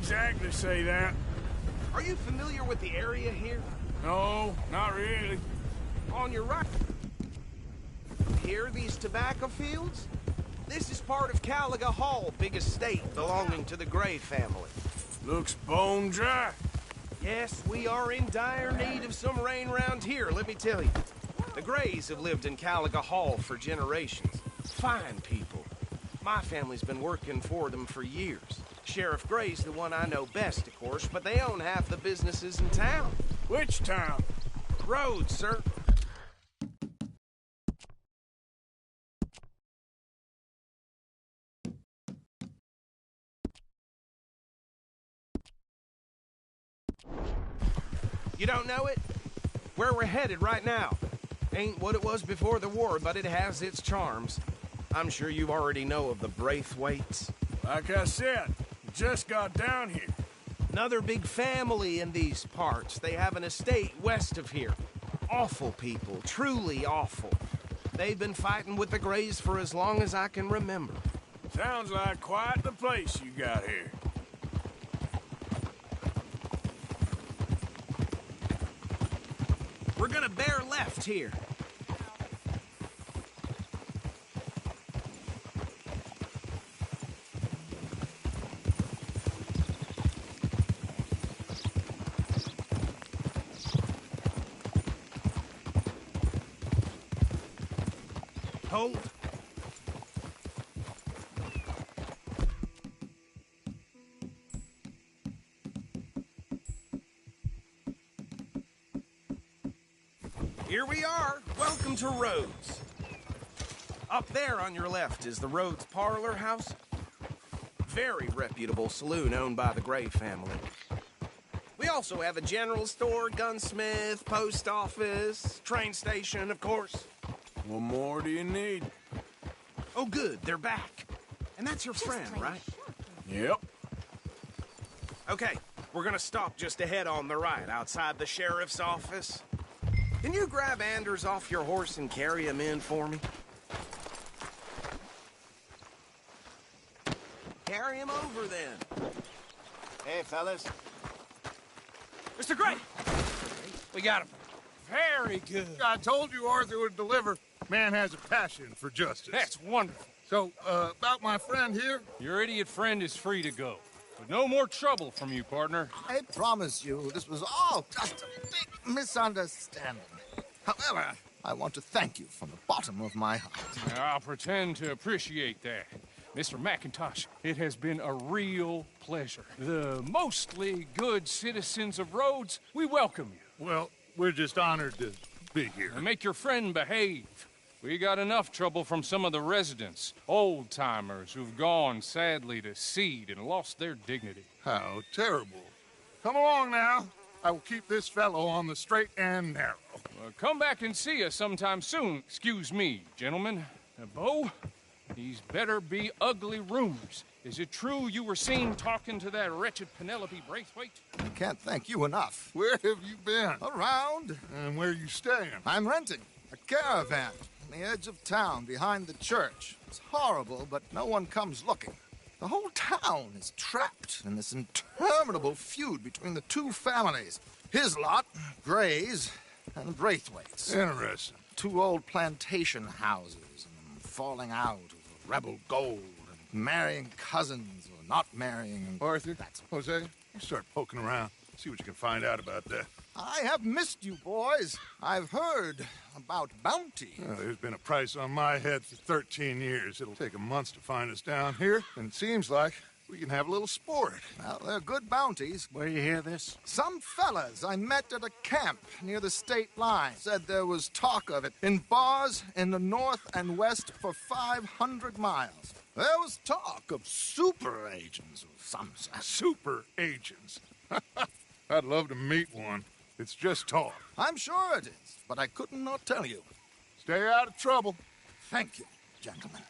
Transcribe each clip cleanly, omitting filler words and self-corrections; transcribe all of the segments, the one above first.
exactly say that. Are you familiar with the area here? No, not really. On your right. Here, these tobacco fields? This is part of Caliga Hall, big estate belonging to the Gray family. Looks bone dry. Yes, we are in dire need of some rain around here, let me tell you. The Grays have lived in Caliga Hall for generations. Fine people. My family's been working for them for years. Sheriff Gray's the one I know best, of course, but they own half the businesses in town. Which town? Rhodes, sir. You don't know it? Where we're headed right now. Ain't what it was before the war, but it has its charms. I'm sure you already know of the Braithwaites. Like I said, just got down here. Another big family in these parts. They have an estate west of here. Awful people, truly awful. They've been fighting with the Grays for as long as I can remember. Sounds like quite the place you got here. We're gonna bear left here. Hold. Here we are. Welcome to Rhodes. Up there on your left is the Rhodes Parlor House. Very reputable saloon owned by the Gray family. We also have a general store, gunsmith, post office, train station, of course. What more do you need? Oh, good. They're back. And that's your friend, right? Yep. Okay, we're gonna stop just ahead on the right, outside the sheriff's office. Can you grab Anders off your horse and carry him in for me? Carry him over, then. Hey, fellas. Mr. Gray! We got him. Very good. I told you Arthur would deliver. Man has a passion for justice. That's wonderful. So, about my friend here? Your idiot friend is free to go. But no more trouble from you, partner. I promise you, this was all just a big misunderstanding. However, I want to thank you from the bottom of my heart. I'll pretend to appreciate that. Mr. McIntosh, it has been a real pleasure. The mostly good citizens of Rhodes, we welcome you. Well, we're just honored to be here. And make your friend behave. We got enough trouble from some of the residents, old-timers who've gone, sadly, to seed and lost their dignity. How terrible. Come along now. I will keep this fellow on the straight and narrow. Come back and see us sometime soon. Excuse me, gentlemen. Bo, these better be ugly rumors. Is it true you were seen talking to that wretched Penelope Braithwaite? I can't thank you enough. Where have you been? Around. And where are you staying? I'm renting a caravan on the edge of town behind the church. It's horrible, but no one comes looking. The whole town is trapped in this interminable feud between the two families. His lot, Gray's, and Braithwaite's. Interesting. Two old plantation houses, and falling out over rebel gold, and marrying cousins or not marrying. And Arthur, Jose, you start poking around. See what you can find out about that. I have missed you, boys. I've heard about bounty. Well, there's been a price on my head for 13 years. It'll take a month to find us down here, and it seems like we can have a little sport. Well, they're good bounties. Where you hear this? Some fellas I met at a camp near the state line said there was talk of it in bars in the north and west for 500 miles. There was talk of super agents of some sort. Super agents. I'd love to meet one. It's just talk. I'm sure it is, but I couldn't not tell you. Stay out of trouble. Thank you, gentlemen.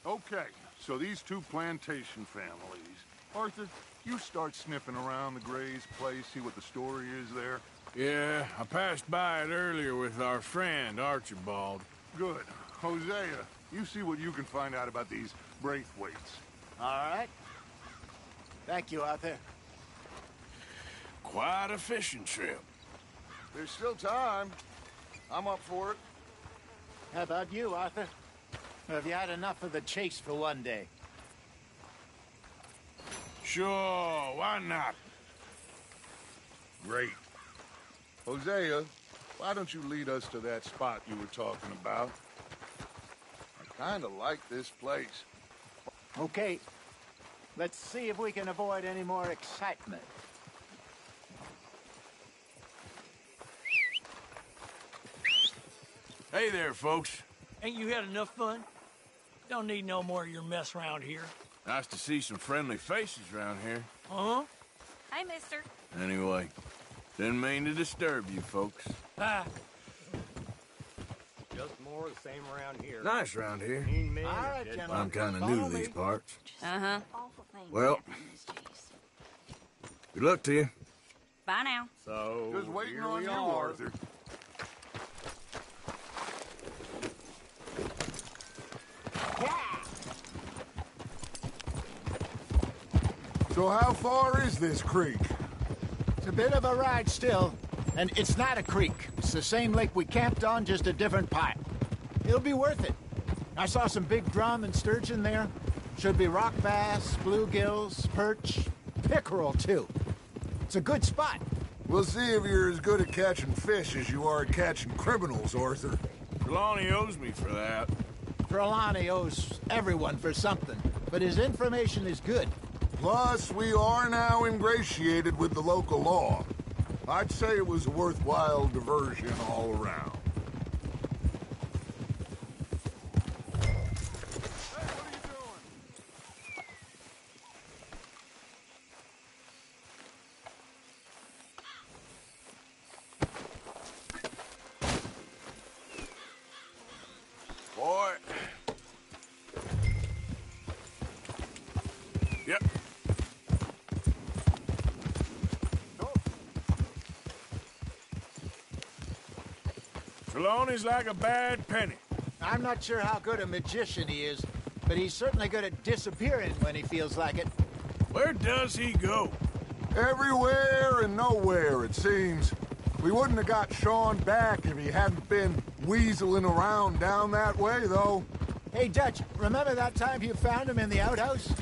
Okay, so these two plantation families. Arthur, you start sniffing around the Gray's place, see what the story is there. Yeah, I passed by it earlier with our friend, Archibald. Good. Hosea, you see what you can find out about these Braithwaites. All right. Thank you, Arthur. Quite a fishing trip. There's still time. I'm up for it. How about you, Arthur? Or have you had enough of the chase for one day? Sure, why not? Great. Hosea, why don't you lead us to that spot you were talking about? I kind of like this place. Okay. Let's see if we can avoid any more excitement. Hey there, folks. Ain't you had enough fun? Don't need no more of your mess around here. Nice to see some friendly faces around here. Uh-huh. Hi, mister. Anyway, didn't mean to disturb you folks. Ah, Just more of the same around here. Nice around here. Mean men All are right, dead gentlemen. I'm kind of Follow new to me. these parts. Uh-huh. Well. Good luck to you. Bye now. So Just waiting here on we you, are. Arthur. So how far is this creek? It's a bit of a ride still, and it's not a creek. It's the same lake we camped on, just a different part. It'll be worth it. I saw some big drum and sturgeon there. Should be rock bass, bluegills, perch, pickerel too. It's a good spot. We'll see if you're as good at catching fish as you are at catching criminals, Arthur. Trelawney owes me for that. Trelawney owes everyone for something, but his information is good. Plus, we are now ingratiated with the local law. I'd say it was a worthwhile diversion all around. Hey, what are you doing? Boy. Yep. Trelawney's like a bad penny. I'm not sure how good a magician he is, but he's certainly good at disappearing when he feels like it. Where does he go? Everywhere and nowhere, it seems. We wouldn't have got Sean back if he hadn't been weaseling around down that way, though. Hey, Dutch, remember that time you found him in the outhouse?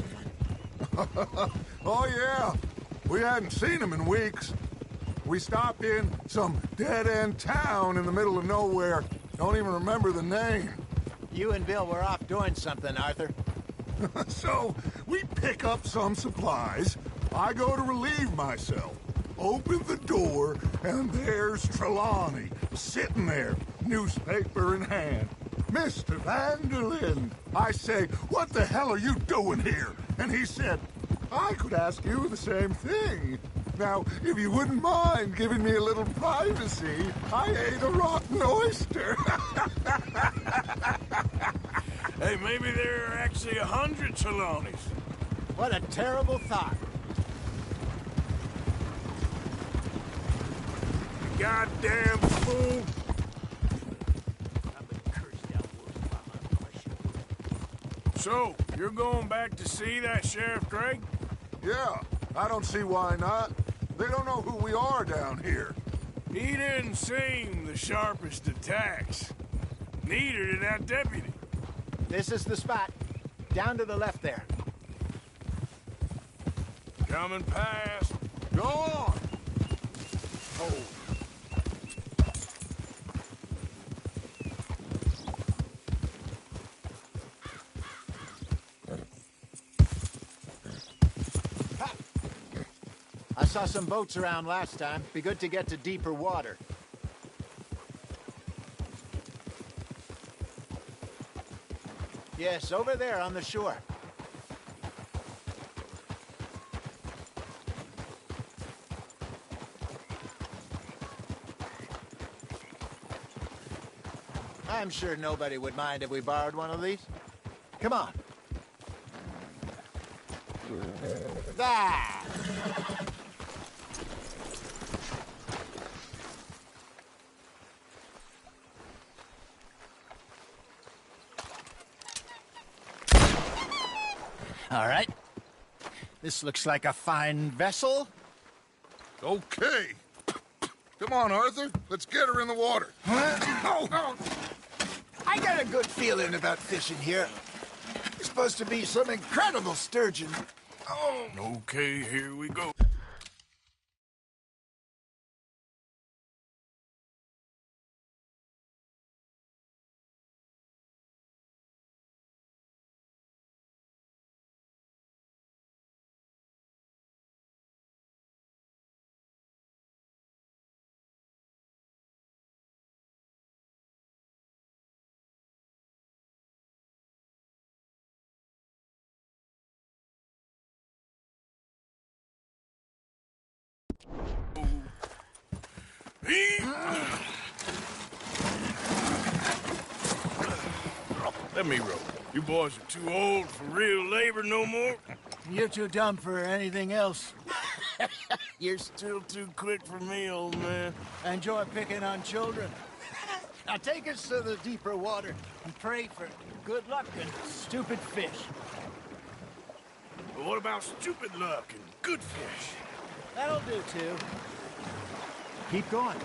Oh, yeah. We hadn't seen him in weeks. We stopped in some dead-end town in the middle of nowhere. Don't even remember the name. You and Bill were off doing something, Arthur. So, we pick up some supplies. I go to relieve myself. Open the door, and there's Trelawney, sitting there, newspaper in hand. Mr. Vanderlyn. I say, what the hell are you doing here? And he said, I could ask you the same thing. Now, if you wouldn't mind giving me a little privacy, I ate a rotten oyster. Hey, maybe there are actually 100 Trelawneys. What a terrible thought. Goddamn fool. I've been cursed out worse by my question. So, you're going back to see that Sheriff Craig? Yeah, I don't see why not. They don't know who we are down here. He didn't seem the sharpest attacks. Neither did that deputy. This is the spot. Down to the left there. Coming past. Go on. Oh. I saw some boats around last time. Be good to get to deeper water. Yes, over there on the shore. I'm sure nobody would mind if we borrowed one of these. Come on. There. All right. This looks like a fine vessel. Okay. Come on, Arthur. Let's get her in the water. Oh. I got a good feeling about fishing here. It's supposed to be some incredible sturgeon. Oh. Okay, here we go. Let me row. You boys are too old for real labor no more. You're too dumb for anything else. You're still too quick for me, old man. Enjoy picking on children. Now take us to the deeper water and pray for good luck and stupid fish. But what about stupid luck and good fish? That'll do, too. Keep going.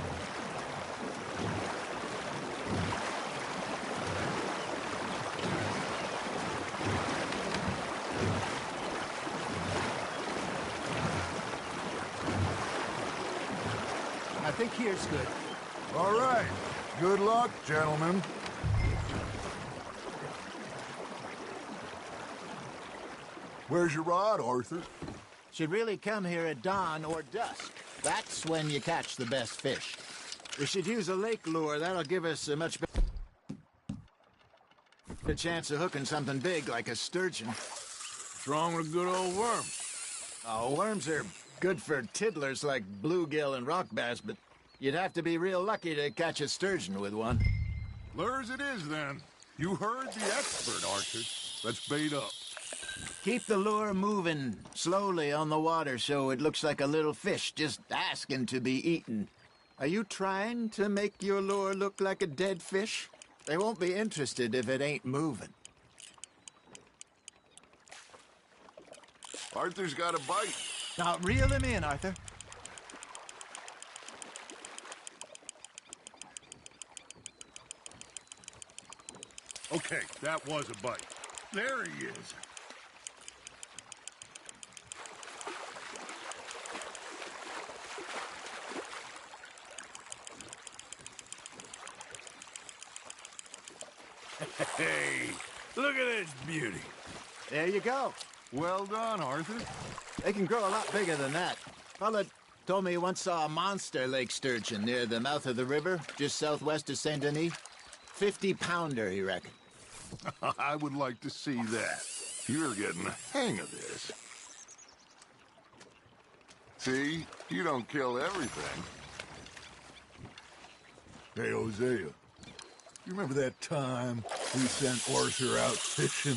I think here's good. All right. Good luck, gentlemen. Where's your rod, Arthur? Should really come here at dawn or dusk. That's when you catch the best fish. We should use a lake lure. That'll give us a much better chance of hooking something big like a sturgeon. What's wrong with a good old worm? Oh, worms are good for tiddlers like bluegill and rock bass, but you'd have to be real lucky to catch a sturgeon with one. Lures it is, then. You heard the expert, Arthur. Let's bait up. Keep the lure moving slowly on the water so it looks like a little fish just asking to be eaten. Are you trying to make your lure look like a dead fish? They won't be interested if it ain't moving. Arthur's got a bite. Now reel him in, Arthur. Okay, that was a bite. There he is. Hey, look at this beauty. There you go. Well done, Arthur. They can grow a lot bigger than that. Fella told me he once saw a monster lake sturgeon near the mouth of the river, just southwest of Saint Denis. 50-pounder, he reckoned. I would like to see that. You're getting the hang of this. See? You don't kill everything. Hey, Hosea. You remember that time we sent Arthur out fishing?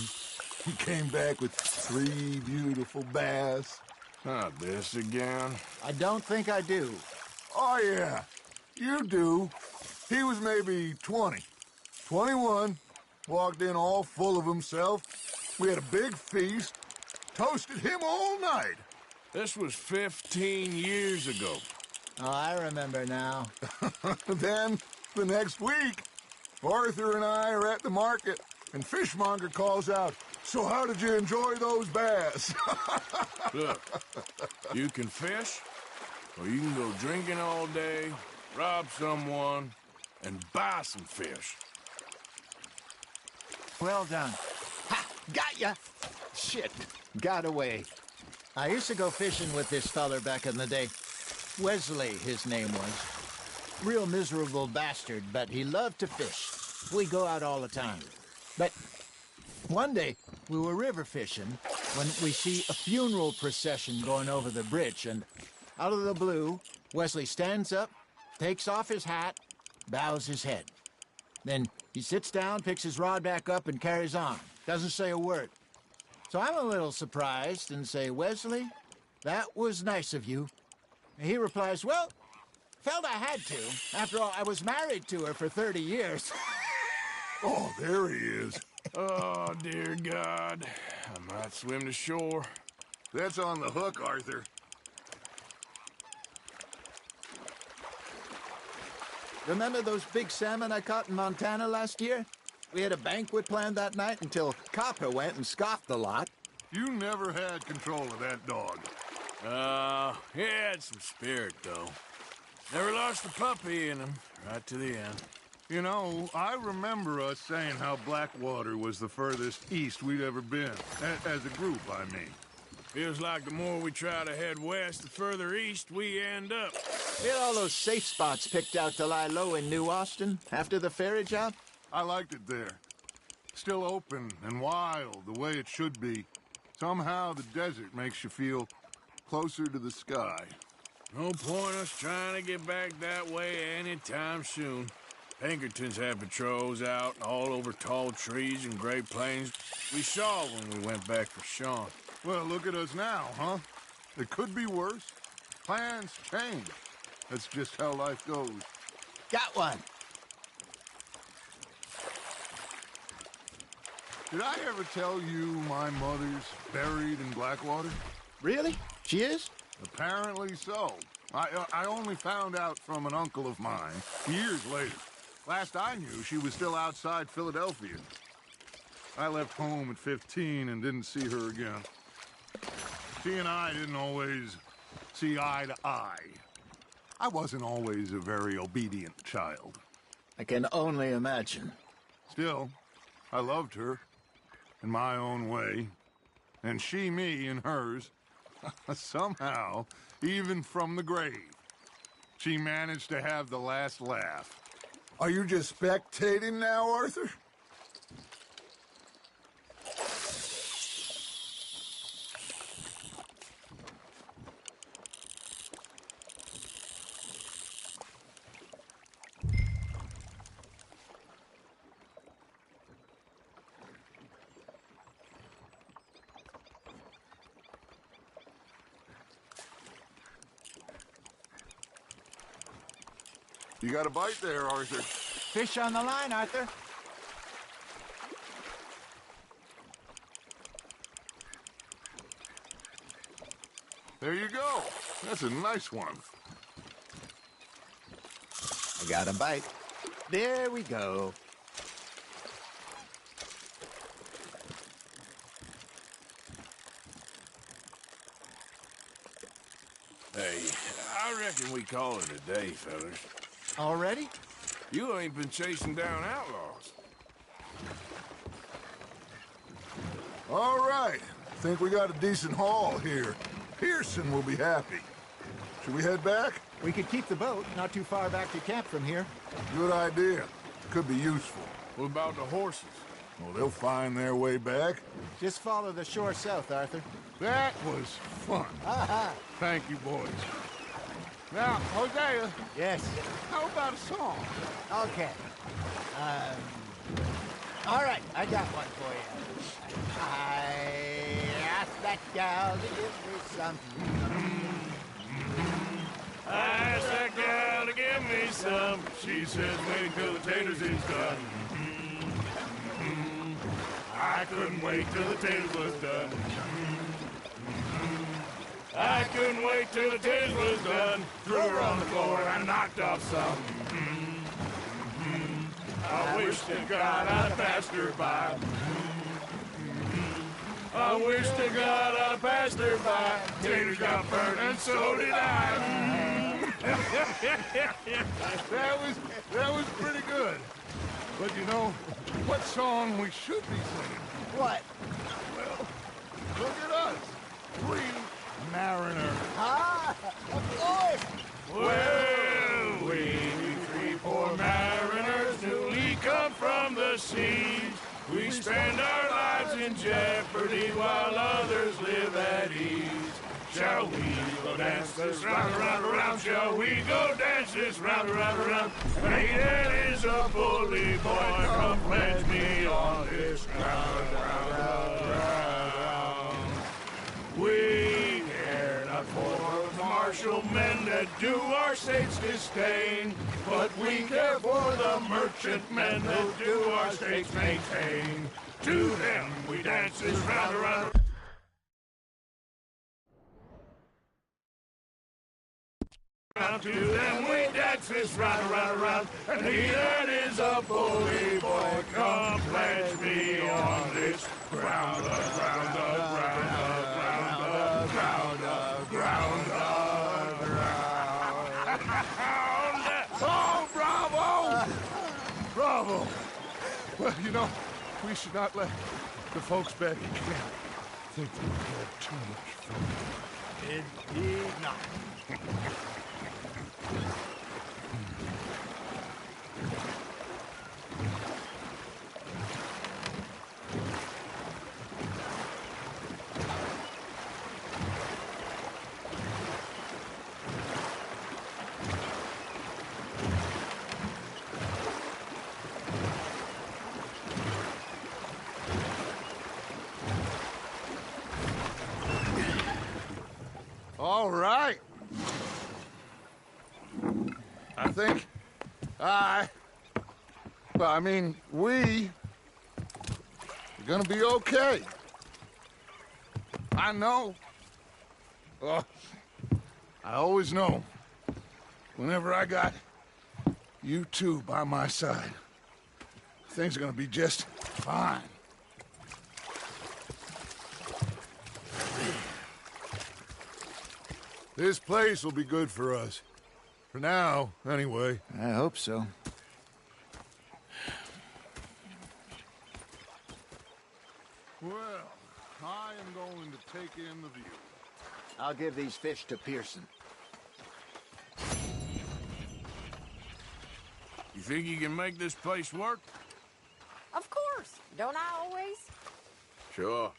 He came back with 3 beautiful bass. Not this again. I don't think I do. Oh, yeah. You do. He was maybe 20. 21. Walked in all full of himself. We had a big feast. Toasted him all night. This was 15 years ago. Oh, I remember now. Then, the next week, Arthur and I are at the market, and Fishmonger calls out, "So how did you enjoy those bass?" Look, you can fish, or you can go drinking all day, rob someone, and buy some fish. Well done. Ha! Got ya! Shit, got away. I used to go fishing with this feller back in the day. Wesley, his name was. Real miserable bastard, but he loved to fish. We go out all the time. But one day, we were river fishing when we see a funeral procession going over the bridge, and out of the blue, Wesley stands up, takes off his hat, bows his head. Then he sits down, picks his rod back up, and carries on. Doesn't say a word. So I'm a little surprised and say, "Wesley, that was nice of you." And he replies, "Well, felt I had to. After all, I was married to her for 30 years. Oh, there he is. Oh, dear God. I might swim to shore. That's on the hook, Arthur. Remember those big salmon I caught in Montana last year? We had a banquet planned that night until Copper went and scoffed the lot. You never had control of that dog. He had some spirit, though. Never lost the puppy in him, right to the end. You know, I remember us saying how Blackwater was the furthest east we'd ever been. As a group, I mean. Feels like the more we try to head west, the further east we end up. We had all those safe spots picked out to lie low in New Austin after the ferry job. I liked it there. Still open and wild, the way it should be. Somehow the desert makes you feel closer to the sky. No point us trying to get back that way anytime soon. Pinkertons had patrols out all over tall trees and Great Plains. We saw when we went back for Sean. Well, look at us now, huh? It could be worse. Plans change. That's just how life goes. Got one. Did I ever tell you my mother's buried in Blackwater? Really? She is? Apparently so. I only found out from an uncle of mine years later. Last I knew, she was still outside Philadelphia. I left home at 15 and didn't see her again. She and I didn't always see eye to eye. I wasn't always a very obedient child. I can only imagine. Still, I loved her in my own way, and she me in hers. Somehow, even from the grave, she managed to have the last laugh. Are you just spectating now, Arthur? You got a bite there, Arthur. Fish on the line, Arthur. There you go. That's a nice one. I got a bite. There we go. Hey, I reckon we call it a day, fellas. Already? You ain't been chasing down outlaws. All right. Think we got a decent haul here. Pearson will be happy. Should we head back? We could keep the boat not too far back to camp from here. Good idea. Could be useful. What about the horses? Well, they'll find their way back. Just follow the shore south, Arthur. That was fun. Aha! Thank you, boys. Now, Hosea, Yes. how about a song? Okay. All right, I got one for you. I asked that gal to give me something. I asked that gal to give me some. She says wait till the taters is done. I couldn't wait till the taters was done. I couldn't wait till the taters was done. Threw her on the floor and knocked off some. I wish to God I'd passed her by. I wish to God I'd passed her by. Taters got burnt and so did I. That was pretty good. But you know, what song we should be singing? What? Well, look at us. Three mariners. Ah, of course. Well, we three poor mariners newly come from the seas. We spend our lives in jeopardy while others live at ease. Shall we go dance this round, around, around? Shall we go dance this round, around, around? Maiden is a bully boy, come pledge me on this round, round, round, round. We care not for martial men that do our state's disdain. But we care for the merchantmen that do our state's maintain. To them we dance this round around. To them we dance this round, and he that is a bully boy, come pledge me on this ground, ground. Oh, bravo! Bravo! Well, you know, we should not let the folks back in camp think that we had too much fun. Indeed not. All right. I think we're gonna be okay. I know. I always know. Whenever I got you two by my side, things are gonna be just fine. This place will be good for us. For now, anyway. I hope so. Well, I am going to take in the view. I'll give these fish to Pearson. You think you can make this place work? Of course. Don't I always? Sure.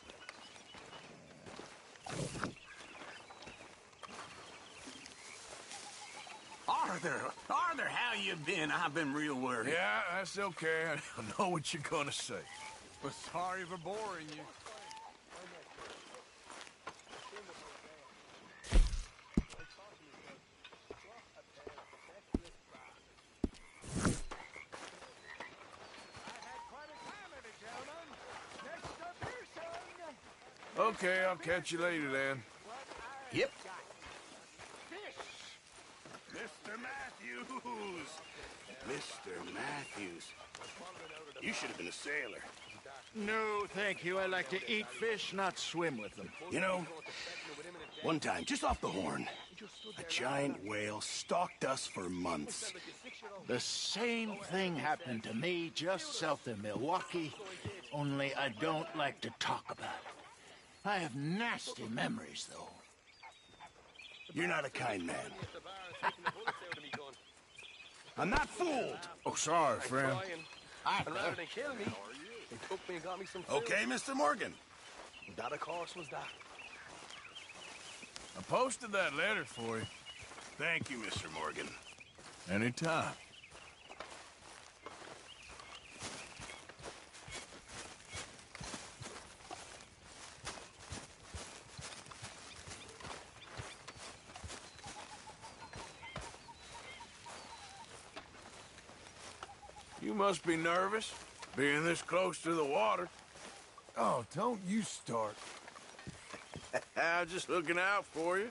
Arthur, how you been? I've been real worried. Yeah, that's okay. I know what you're gonna say. But sorry for boring you. Okay, I'll catch you later then. Yep. Mr. Matthews! Mr. Matthews. You should have been a sailor. No, thank you. I like to eat fish, not swim with them. You know, one time, just off the Horn, a giant whale stalked us for months. The same thing happened to me just south of Milwaukee, only I don't like to talk about it. I have nasty memories, though. You're not a kind man. I'm not fooled. Oh, sorry, friend. Rather than kill me, they took me and got me some food. Okay, Mr. Morgan. That, of course, was that. I posted that letter for you. Thank you, Mr. Morgan. Anytime. You must be nervous, being this close to the water. Oh, don't you start. I'm just looking out for you.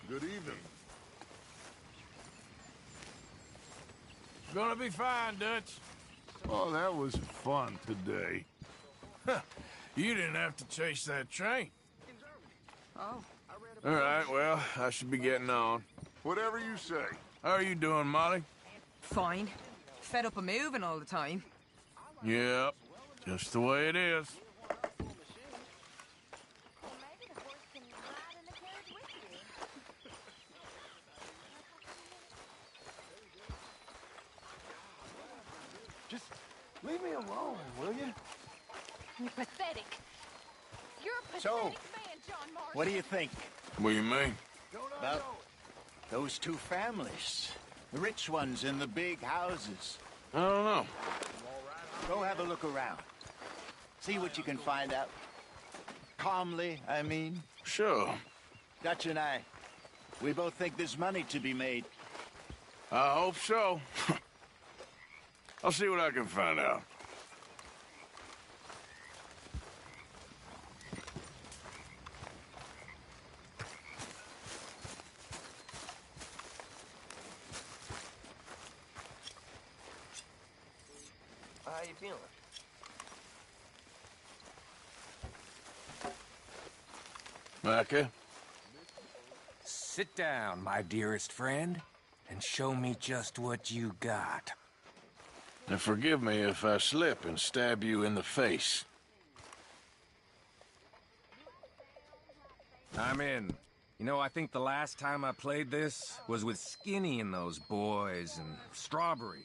Good evening. Gonna be fine, Dutch. Oh, that was fun today. You didn't have to chase that train. Oh. All right, well, I should be getting on. Whatever you say. How are you doing, Molly? Fine. Fed up of moving all the time. Yep, just the way it is. Just leave me alone, will you? You're pathetic. You're a pathetic So, man, John Morris. What do you think What do you mean? about those two families? The rich ones in the big houses. I don't know. Go have a look around. See what you can find out. Calmly, I mean. Sure. Dutch and I, we both think there's money to be made. I hope so. I'll see what I can find out. How you feeling? Micah? Sit down, my dearest friend, and show me just what you got. And forgive me if I slip and stab you in the face. I'm in. You know, I think the last time I played this was with Skinny and those boys and Strawberry.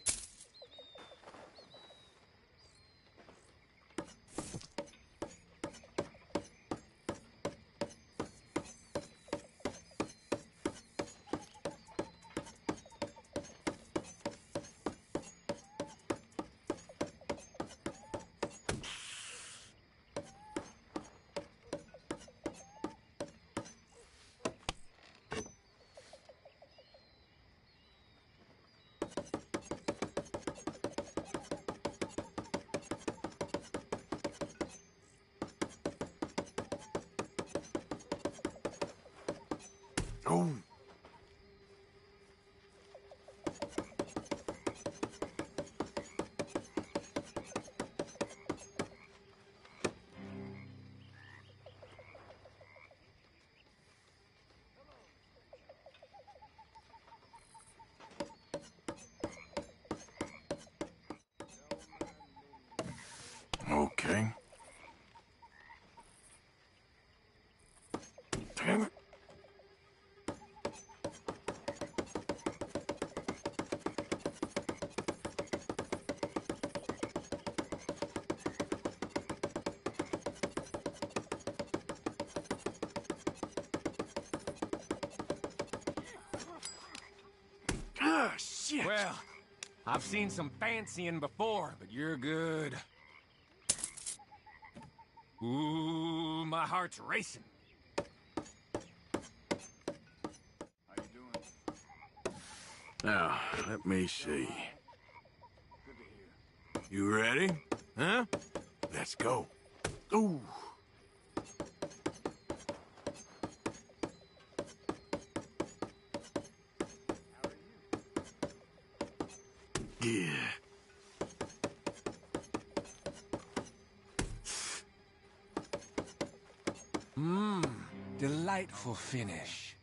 Oh. Okay. Damn it. Ah, shit. Well, I've seen some fancying before, but you're good. Ooh, my heart's racing. Now, let me see. You ready? Huh? Let's go. Ooh. Yeah. Delightful finish.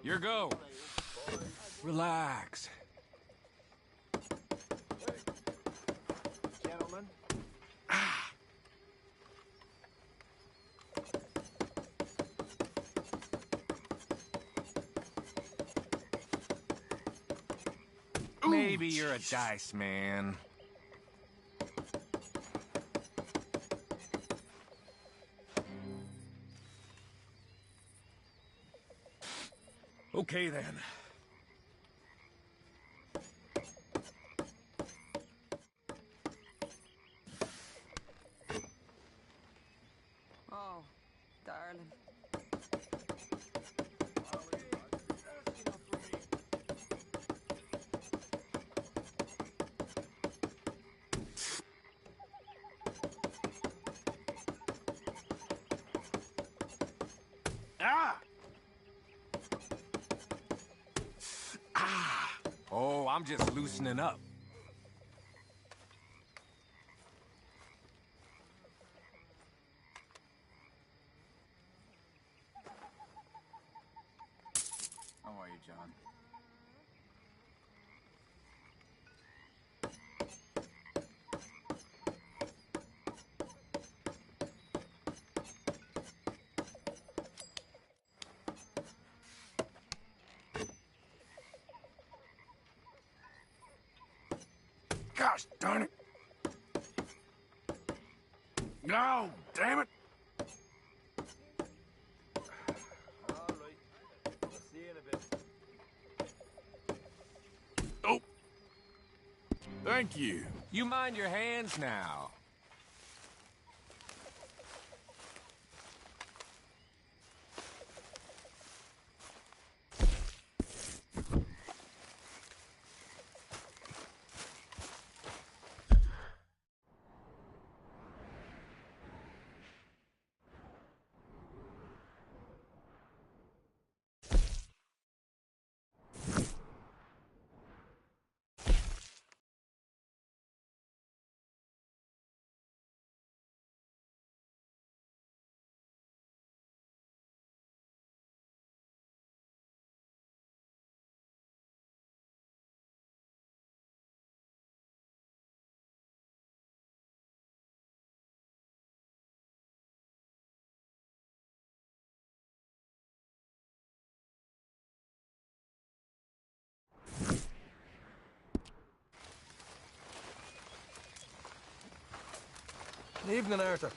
Your go. Relax. Gentlemen, Maybe you're a dice man. Okay, then. Oh, darling. I'm just loosening up. How are you, John? Gosh darn it! No, damn it! All right. I'll see you in a bit. Oh! Thank you. You mind your hands now. Evening, Arthur.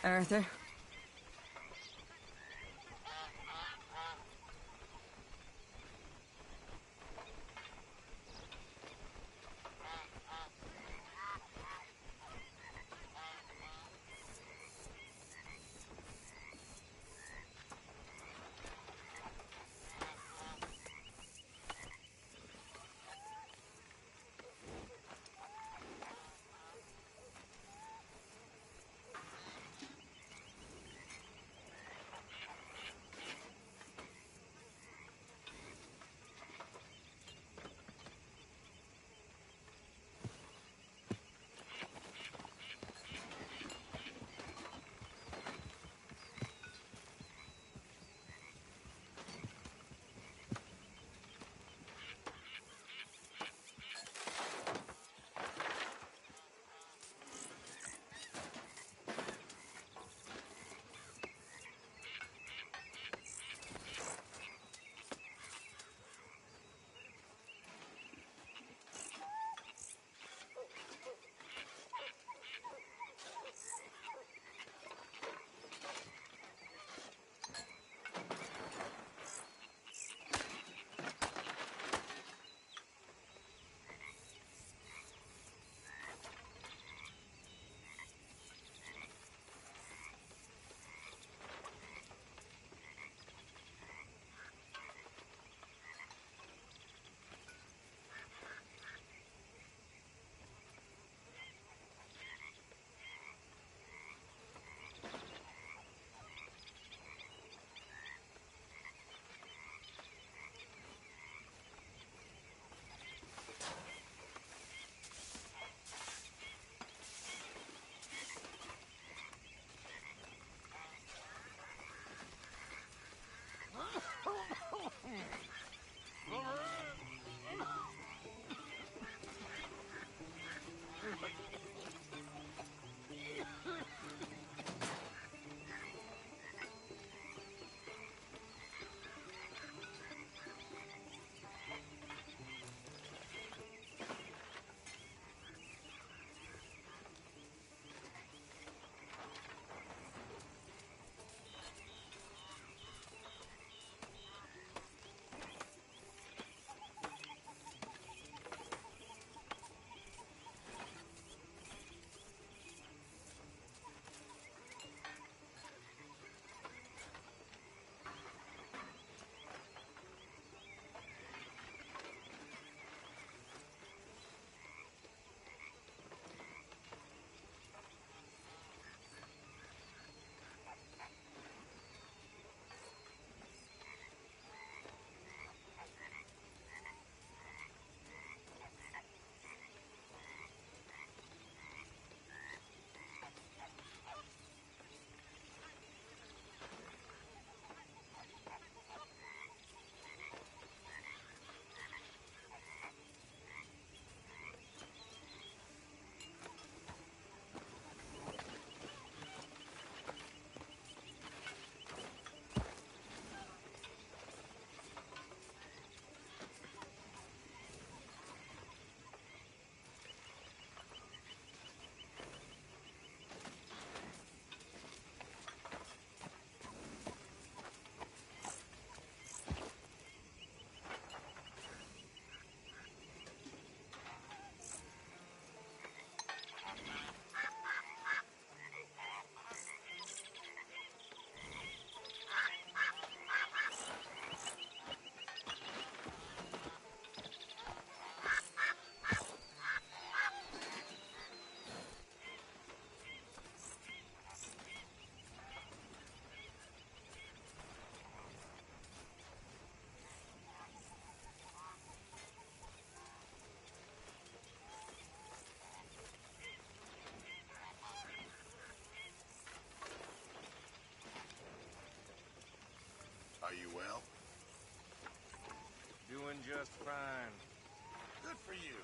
Arthur. Are you well? Doing just fine. Good for you.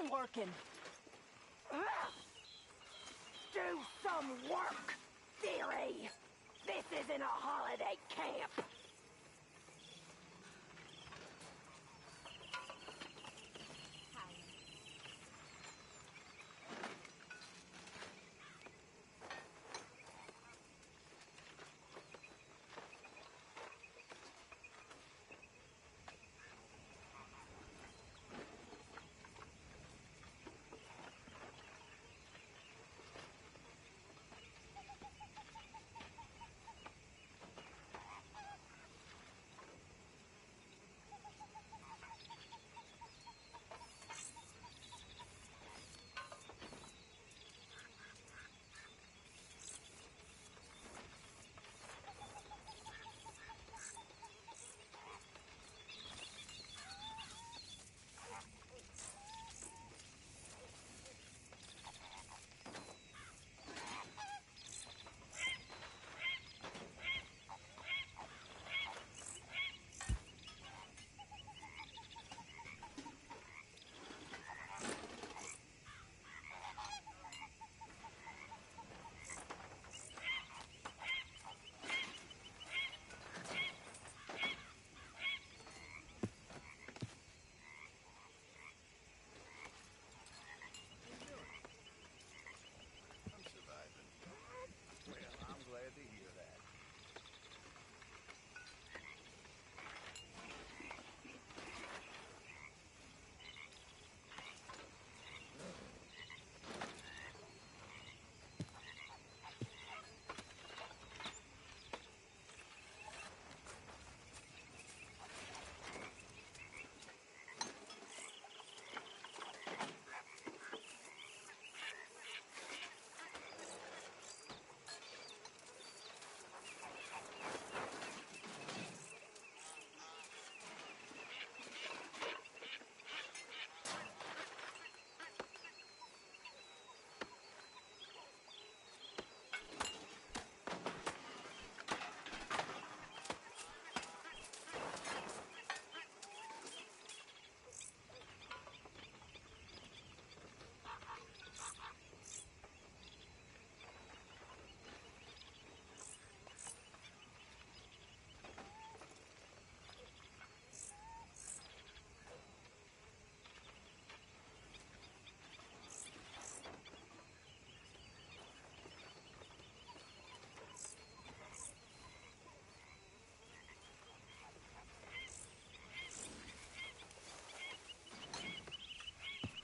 been working. Ugh. Do some work, dearie. This isn't a holiday camp.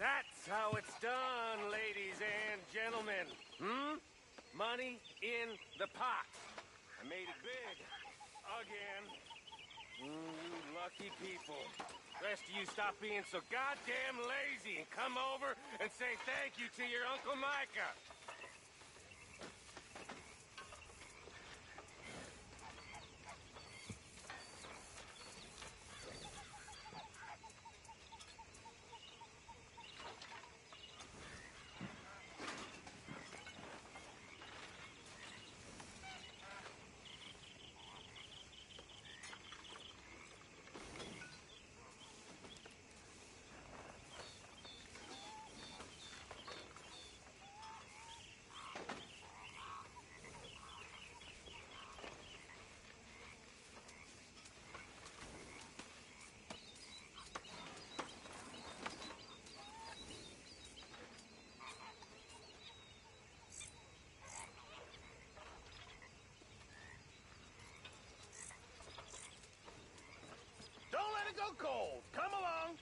That's how it's done, ladies and gentlemen. Money in the pot. I made it big. Again. You lucky people. Rest of you stop being so goddamn lazy and come over and say thank you to your Uncle Micah. Don't let it go cold. Come along.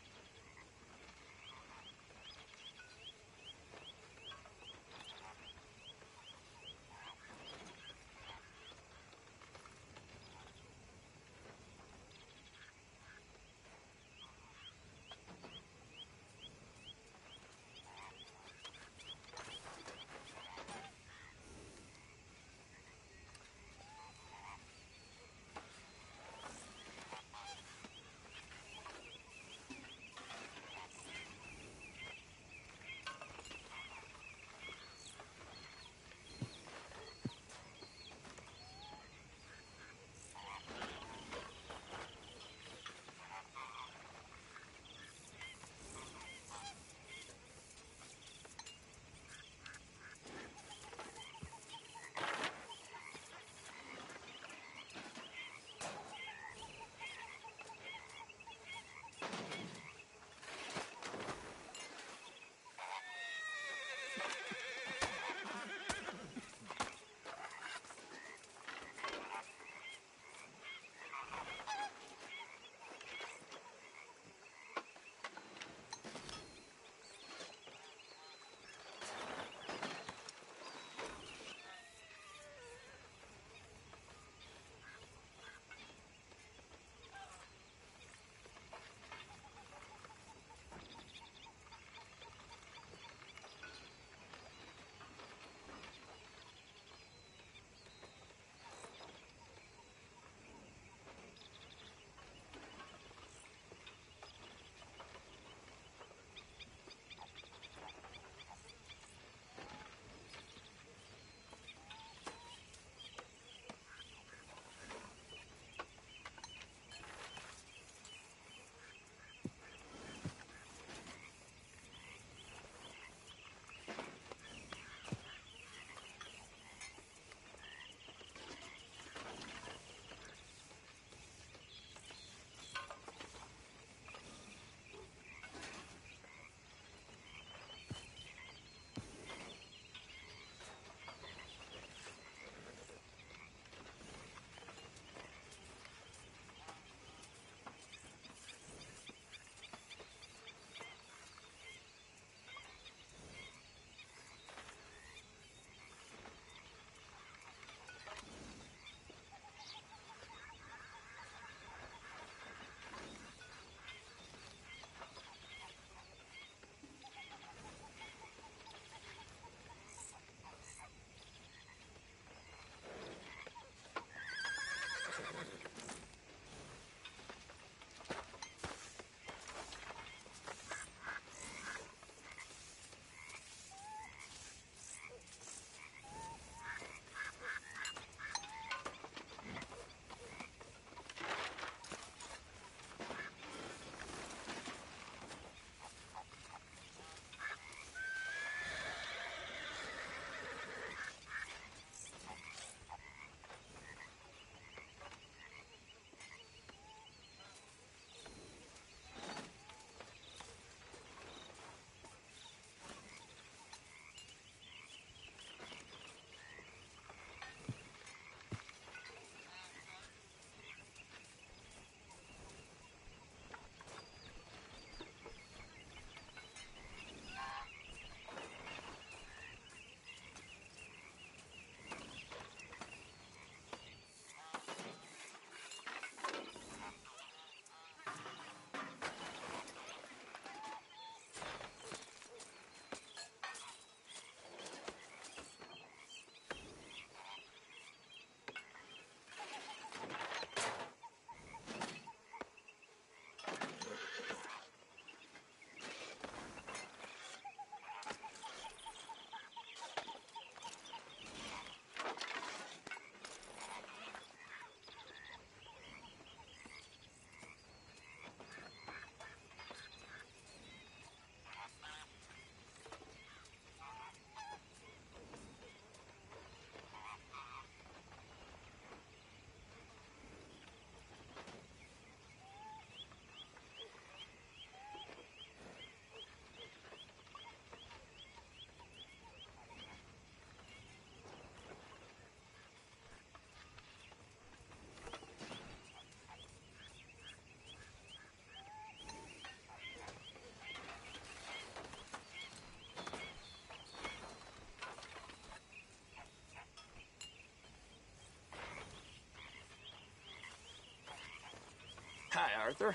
Hi, Arthur.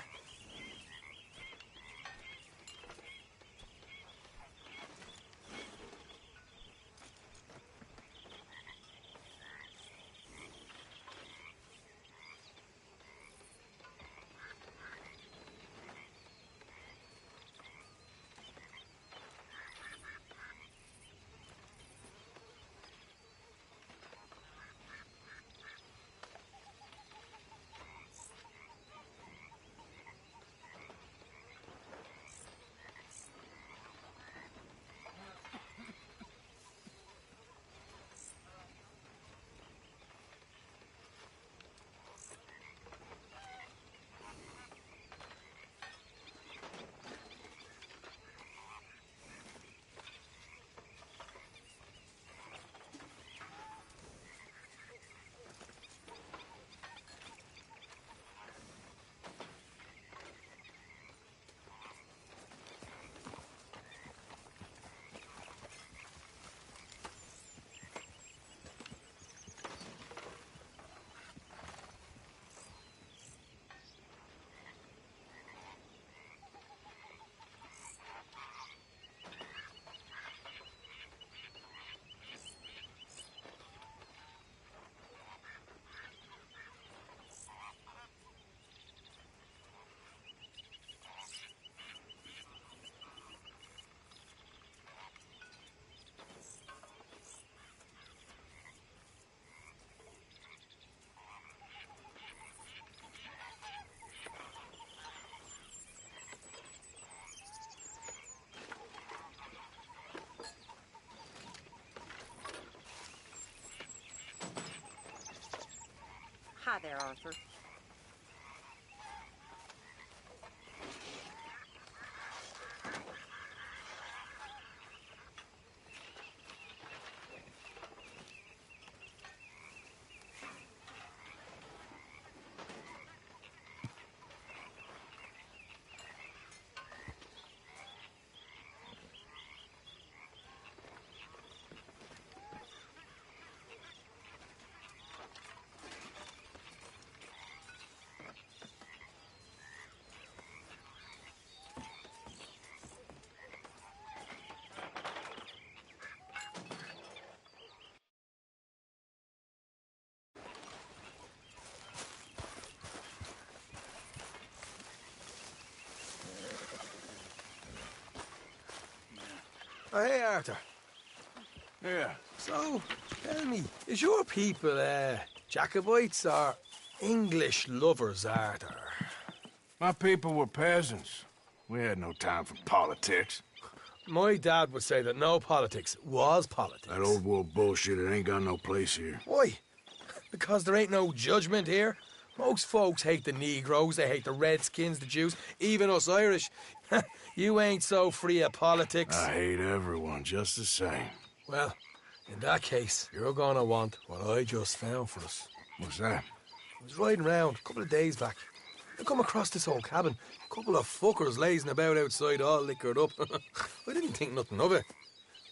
Hi there, Arthur. Oh, hey, Arthur. Yeah. So, tell me, is your people, Jacobites or English lovers, Arthur? My people were peasants. We had no time for politics. My dad would say that no politics was politics. That old world bullshit, it ain't got no place here. Why? Because there ain't no judgment here. Most folks hate the Negroes, they hate the Redskins, the Jews, even us Irish. You ain't so free of politics. I hate everyone just the same. Well, in that case, you're gonna want what I just found for us. What's that? I was riding round a couple of days back. I come across this old cabin. A couple of fuckers lazing about outside all liquored up. I didn't think nothing of it.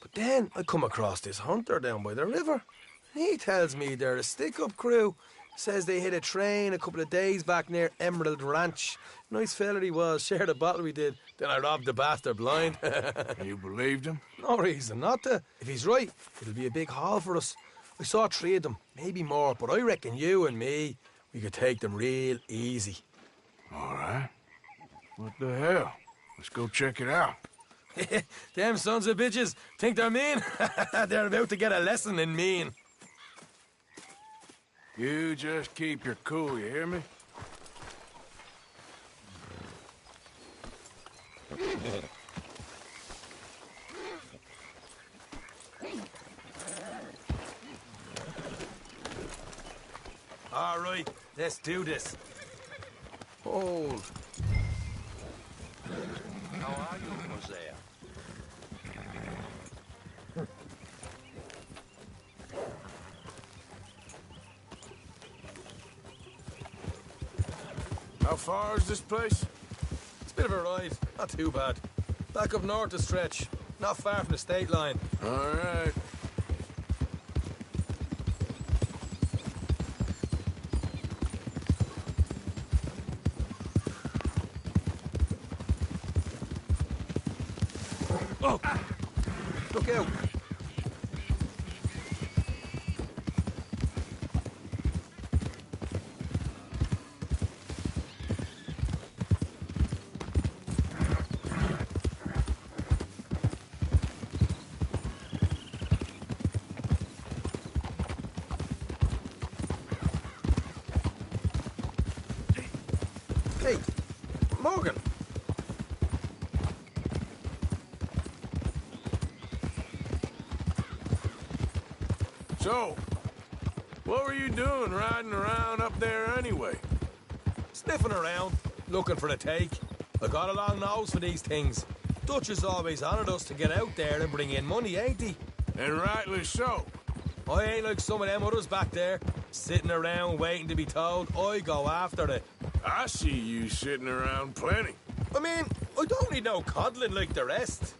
But then I come across this hunter down by the river. And he tells me they're a stick-up crew. Says they hit a train a couple of days back near Emerald Ranch. Nice fella he was, shared a bottle we did. Then I robbed the bastard blind. You believed him? No reason not to. If he's right, it'll be a big haul for us. I saw 3 of them, maybe more, but I reckon you and me, we could take them real easy. All right. What the hell? Let's go check it out. Them sons of bitches think they're mean. They're about to get a lesson in mean. You just keep your cool, you hear me? All right, let's do this. Hold. How are you, Hosea? How far is this place? It's a bit of a ride, not too bad. Back up north a stretch, not far from the state line. All right. Oh! Look out! Hey, Morgan! So, what were you doing riding around up there anyway? Sniffing around, looking for a take. I got a long nose for these things. Dutch has always honoured us to get out there and bring in money, ain't he? And rightly so. I ain't like some of them others back there, sitting around waiting to be told. I go after it. I see you sitting around plenty. I mean, I don't need no coddling like the rest.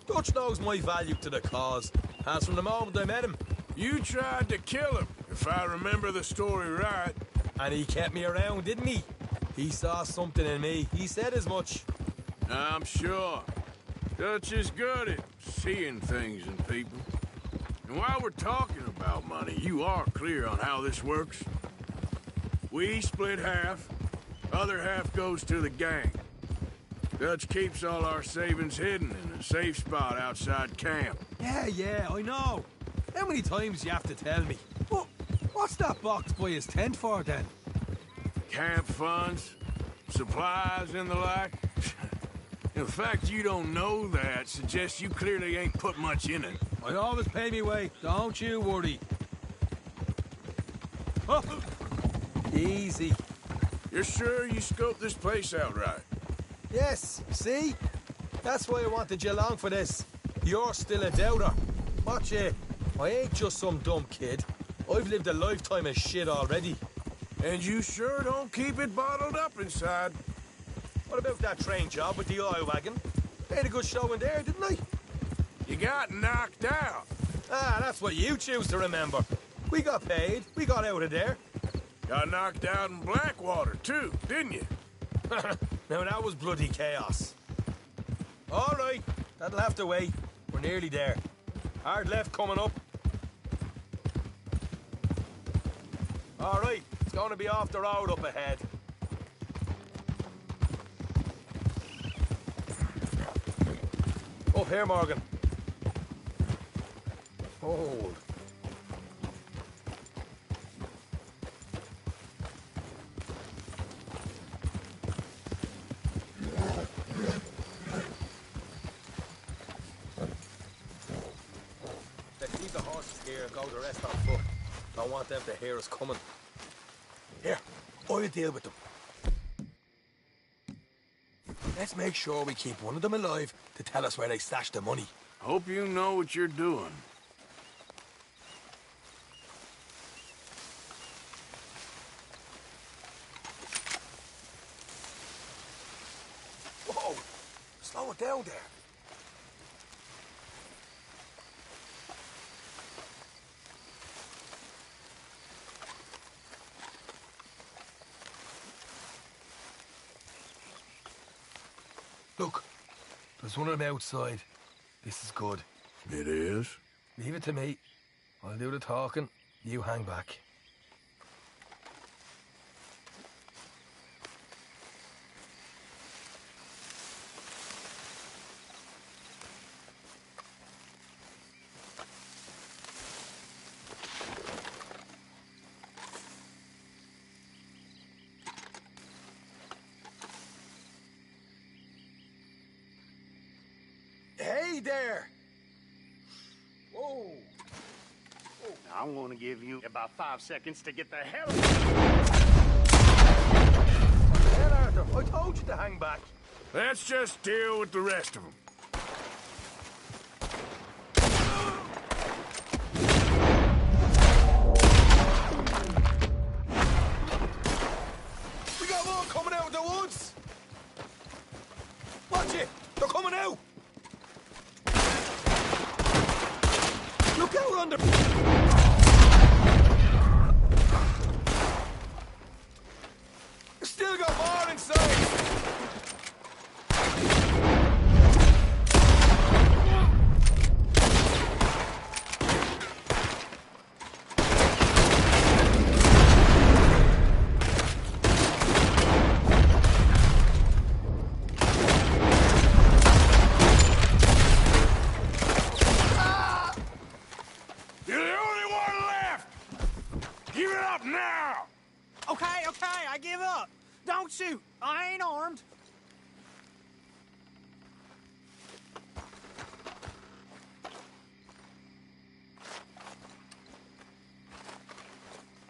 Dutch knows my value to the cause, as from the moment I met him. You tried to kill him, if I remember the story right. And he kept me around, didn't he? He saw something in me. He said as much. I'm sure. Dutch is good at seeing things in people. And while we're talking about money, you are clear on how this works? We split half, other half goes to the gang. Dutch keeps all our savings hidden in a safe spot outside camp. Yeah, I know. How many times you have to tell me? What's that box by his tent for, then? Camp funds, supplies, and the like. The fact you don't know that suggests you clearly ain't put much in it. I always pay me way, don't you worry. Oh. Easy. You're sure you scoped this place out right? Yes, see? That's why I wanted you along for this. You're still a doubter. Watch it. I ain't just some dumb kid. I've lived a lifetime of shit already. And you sure don't keep it bottled up inside. What about that train job with the oil wagon? Made a good show in there, didn't I? You got knocked out. Ah, that's what you choose to remember. We got paid. We got out of there. Got knocked out in Blackwater, too, didn't you? Now, that was bloody chaos. All right, that'll have to wait. We're nearly there. Hard left coming up. All right, it's going to be off the road up ahead. Up here, Morgan. Hold. Let's leave the horses here and go the rest on foot. Don't want them to hear us coming. Here, I'll deal with them. Let's make sure we keep one of them alive to tell us where they stashed the money. Hope you know what you're doing. Whoa! Slow it down there. Look, there's one of them outside. This is good. It is? Leave it to me. I'll do the talking. You hang back. Hey there! Whoa! Now, I'm going to give you about 5 seconds to get the hell Hell, Arthur, I told you to hang back. Let's just deal with the rest of them. We got more coming out of the woods! Watch it! They're coming out! Look out under... Still got more inside! Don't shoot! I ain't armed!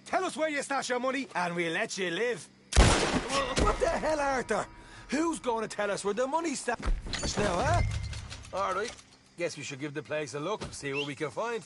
Tell us where you stash your money, and we'll let you live. What the hell, Arthur? Who's going to tell us where the money's stashed now, huh? All right. Guess we should give the place a look, see what we can find.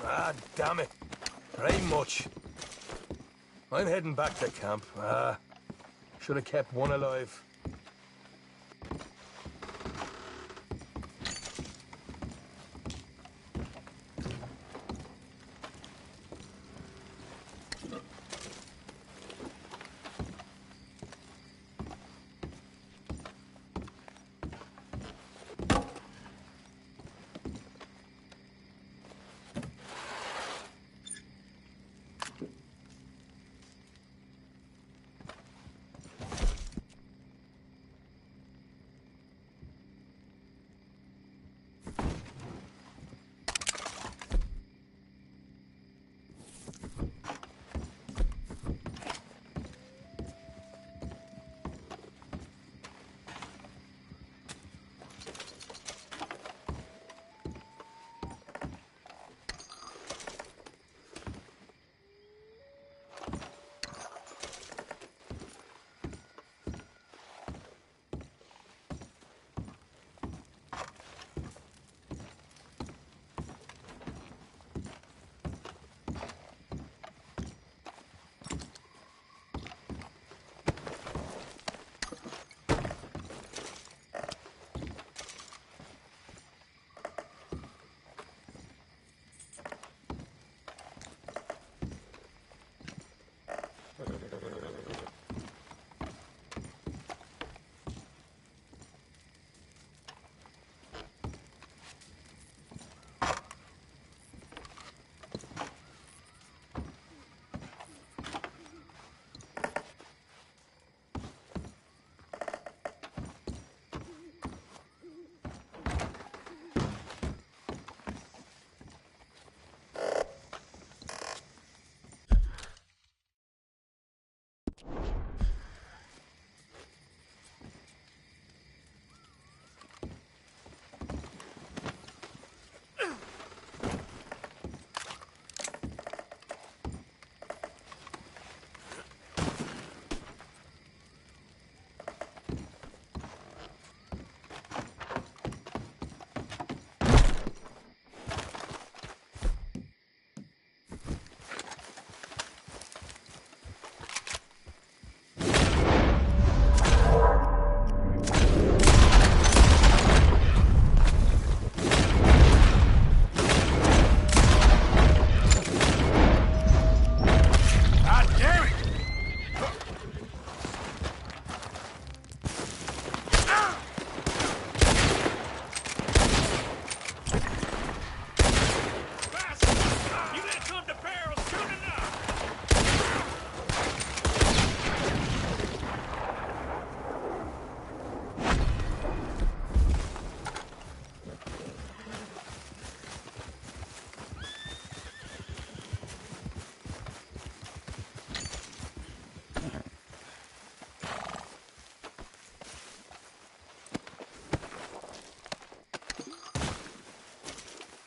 Ah, damn it. There ain't much. I'm heading back to camp. Should have kept one alive.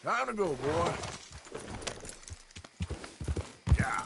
Time to go, boy. Yeah.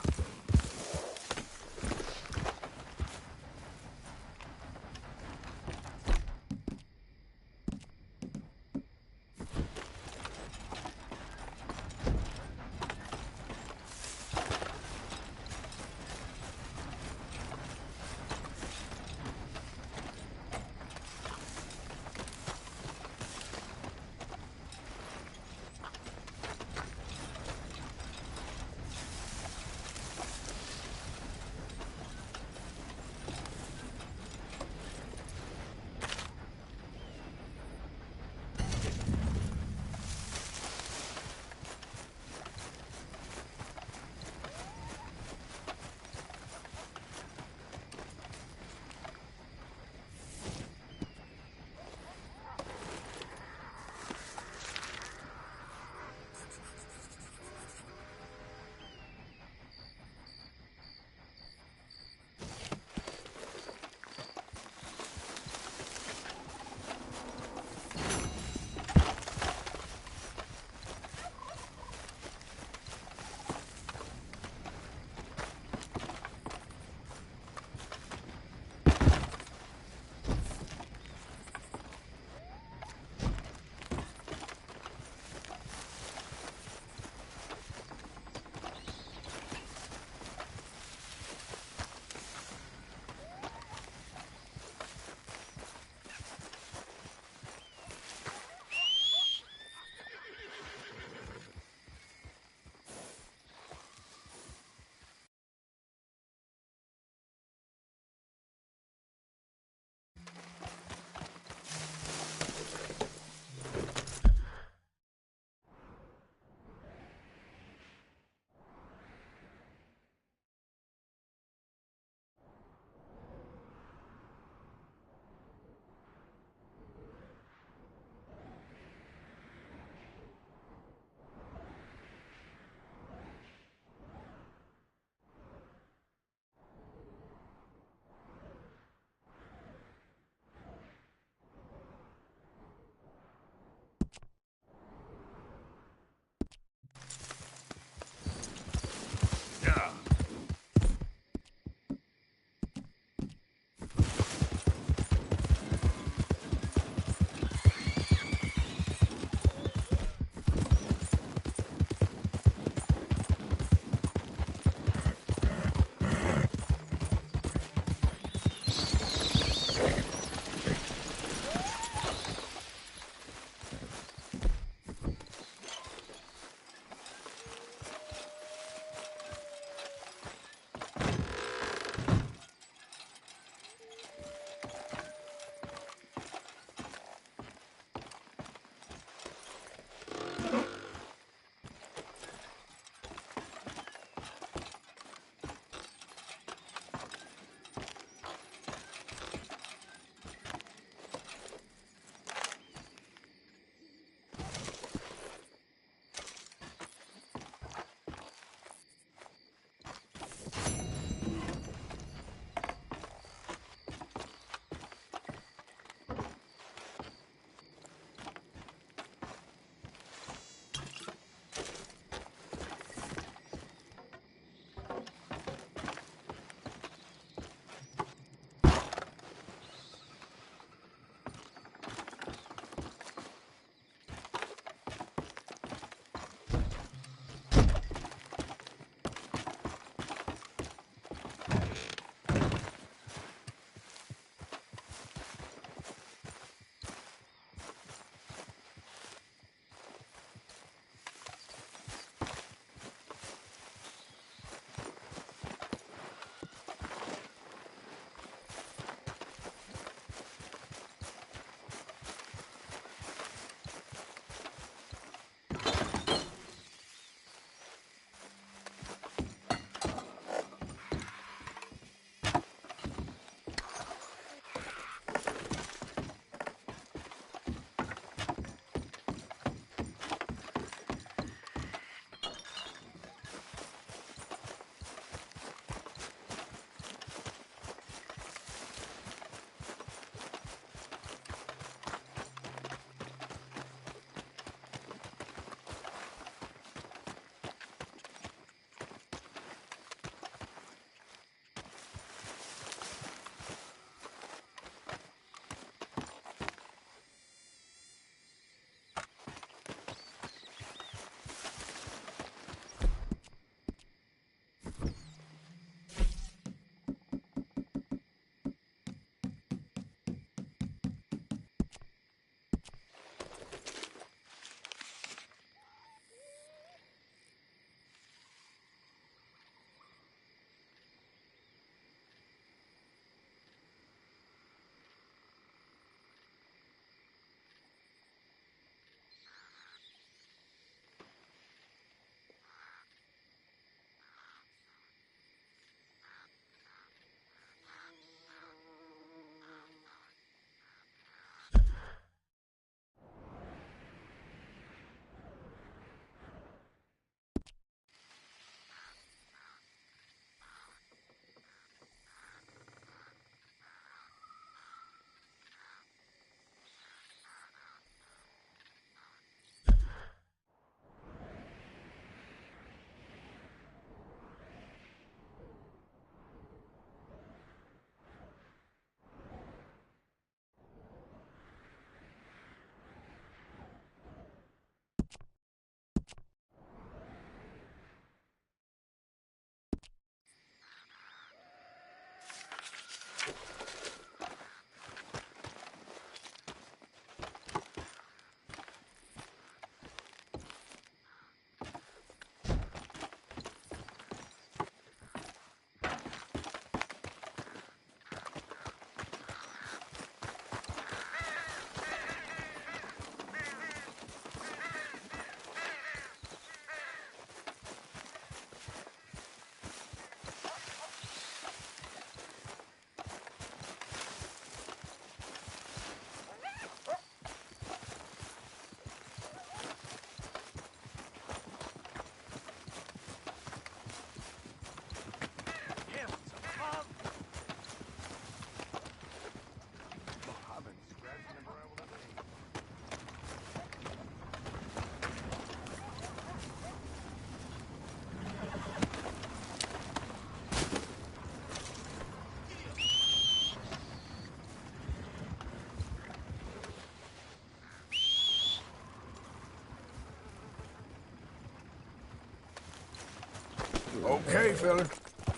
Okay, fella.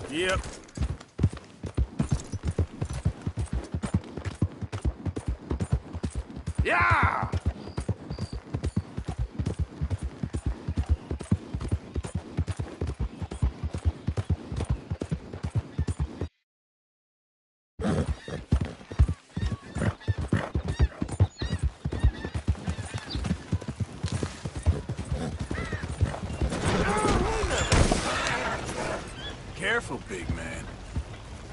Yep. Yeah! Careful, big man.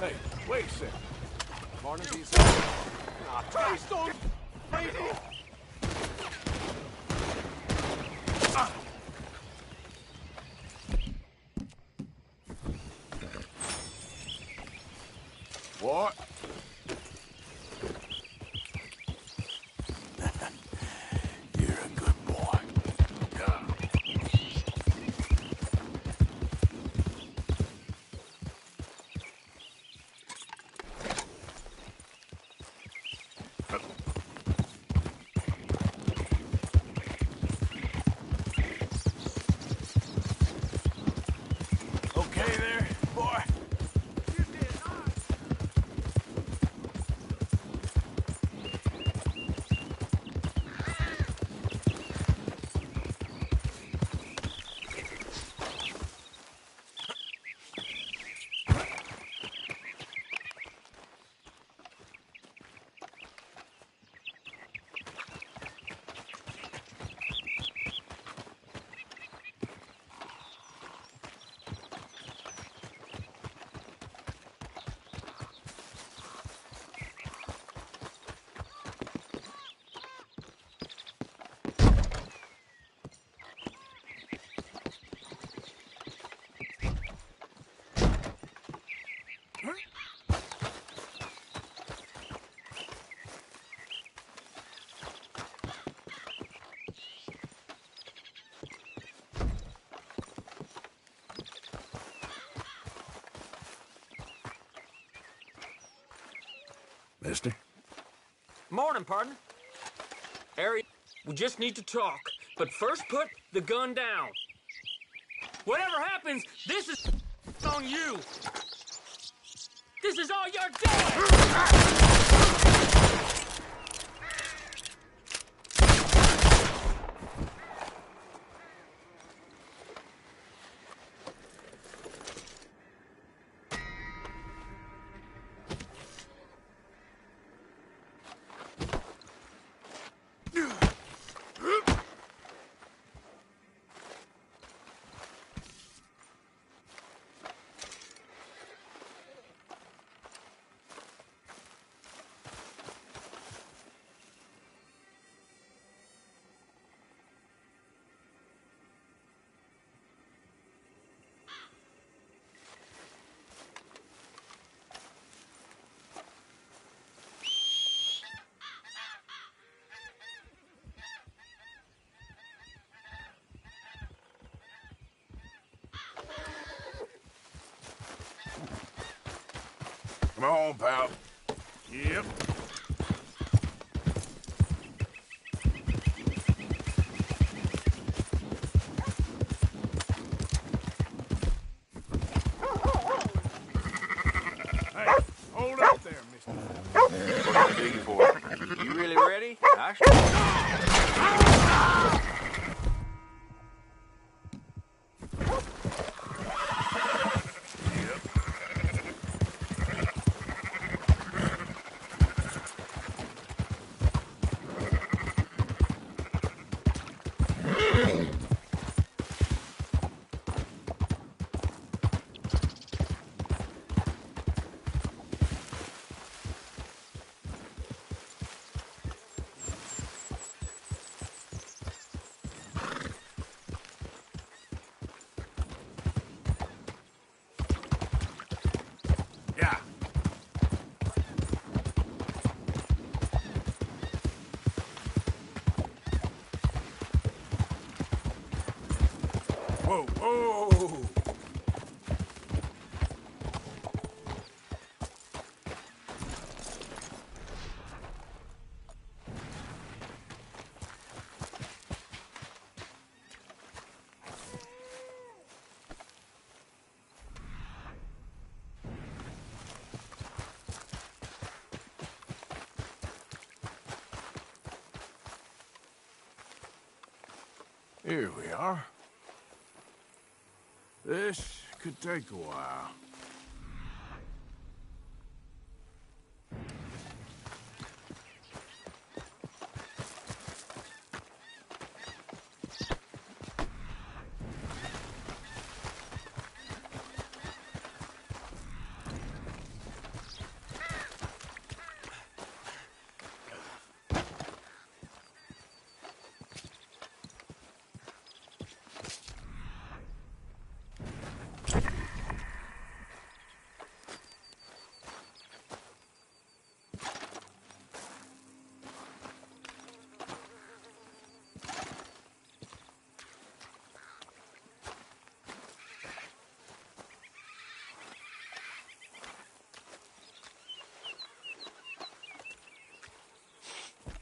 Hey, wait a second. Barnaby's... Christ on... What? You're a good boy. Okay there, boy? Mister? Morning, partner. Harry, we just need to talk, but first put the gun down. Whatever happens, this is on you. This is all you're doing! Come on, pal. Yep. Hey, hold up there, mister. What are you digging for? You really ready? Here we are. This could take a while.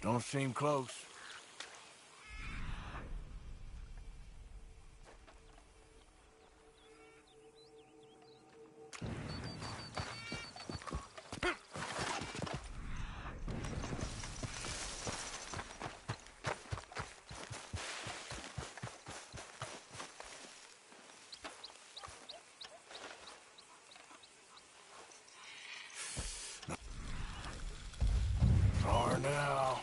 Don't seem close. Far now.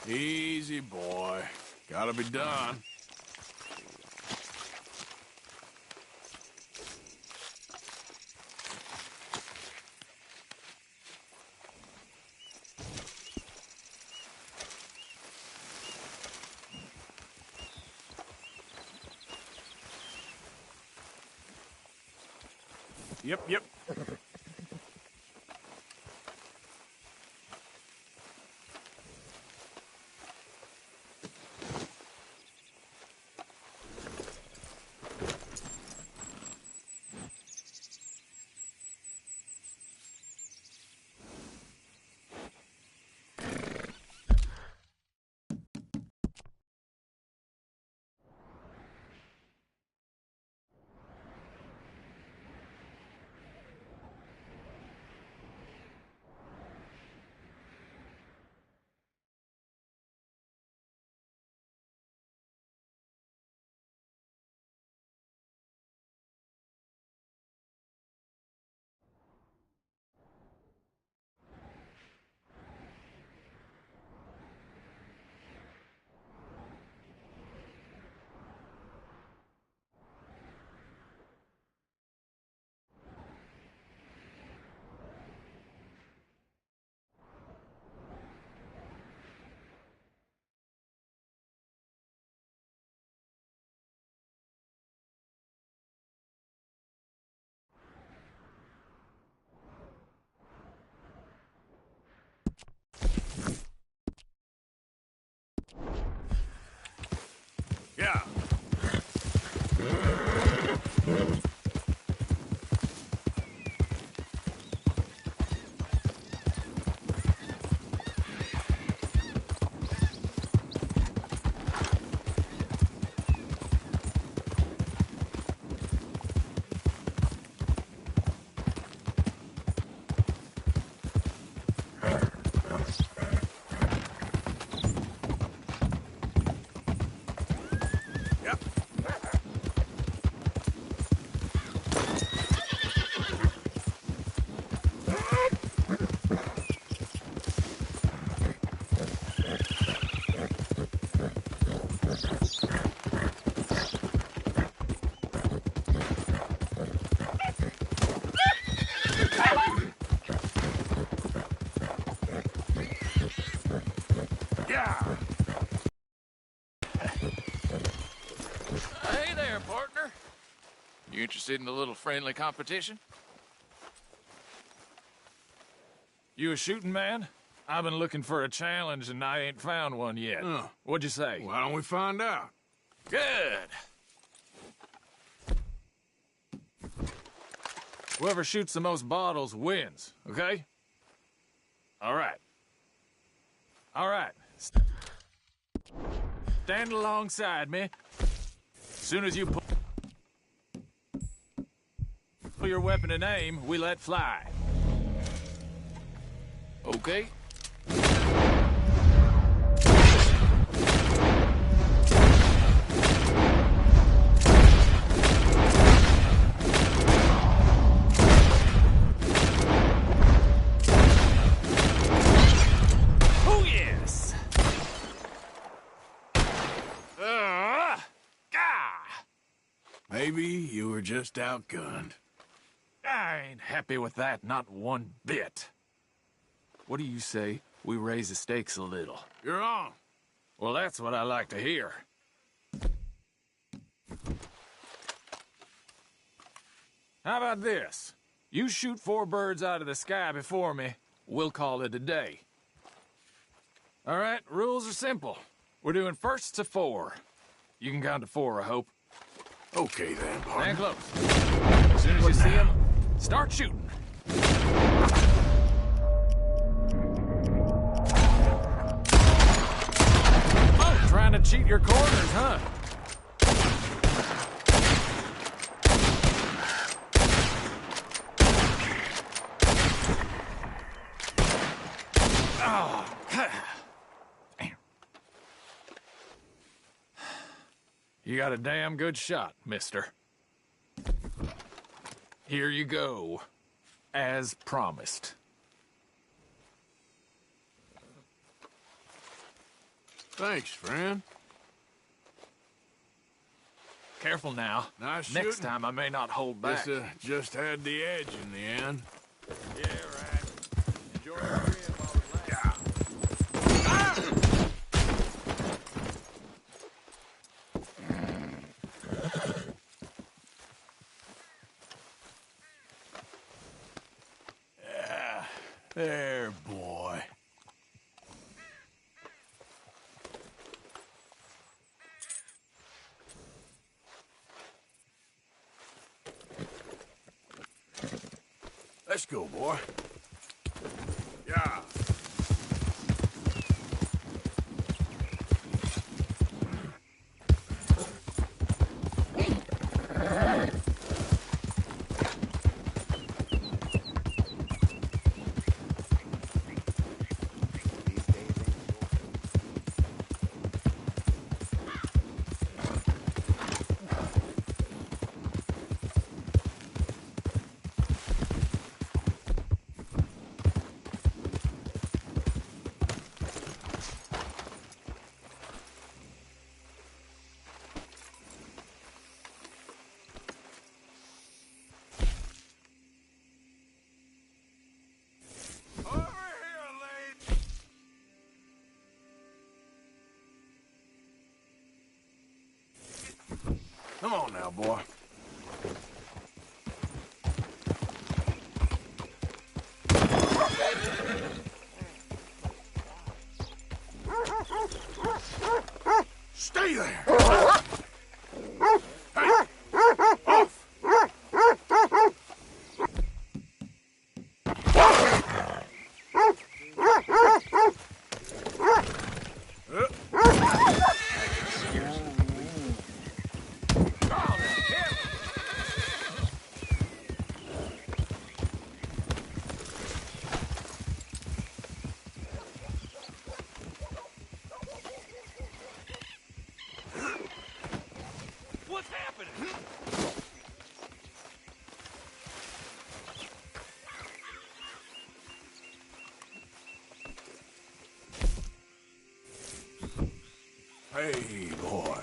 Easy, boy. Gotta be done. Yep. You interested in a little friendly competition? You a shooting man? I've been looking for a challenge and I ain't found one yet. What'd you say? Why don't we find out? Good. Whoever shoots the most bottles wins, okay? All right. All right. Stand alongside me. As soon as you pull your weapon and aim, we let fly. Okay. Oh, yes! Maybe you were just outgunned. I ain't happy with that, not one bit. What do you say we raise the stakes a little? You're on. Well, that's what I like to hear. How about this? You shoot 4 birds out of the sky before me, we'll call it a day. All right, rules are simple. We're doing first to 4. You can count to 4, I hope. Okay then, Stand partner. close. As soon as you see him, start shooting. Oh, trying to cheat your corners, huh? Oh. You got a damn good shot, mister. Here you go. As promised. Thanks, friend. Careful now. Nice Next shooting. time I may not hold back. This just had the edge in the end. Yeah, right. Enjoy your rib while it lasts. There, boy. Let's go, boy. Yeah. Come on now, boy. Stay there! Hey! Off! What's happening? Hey, boy.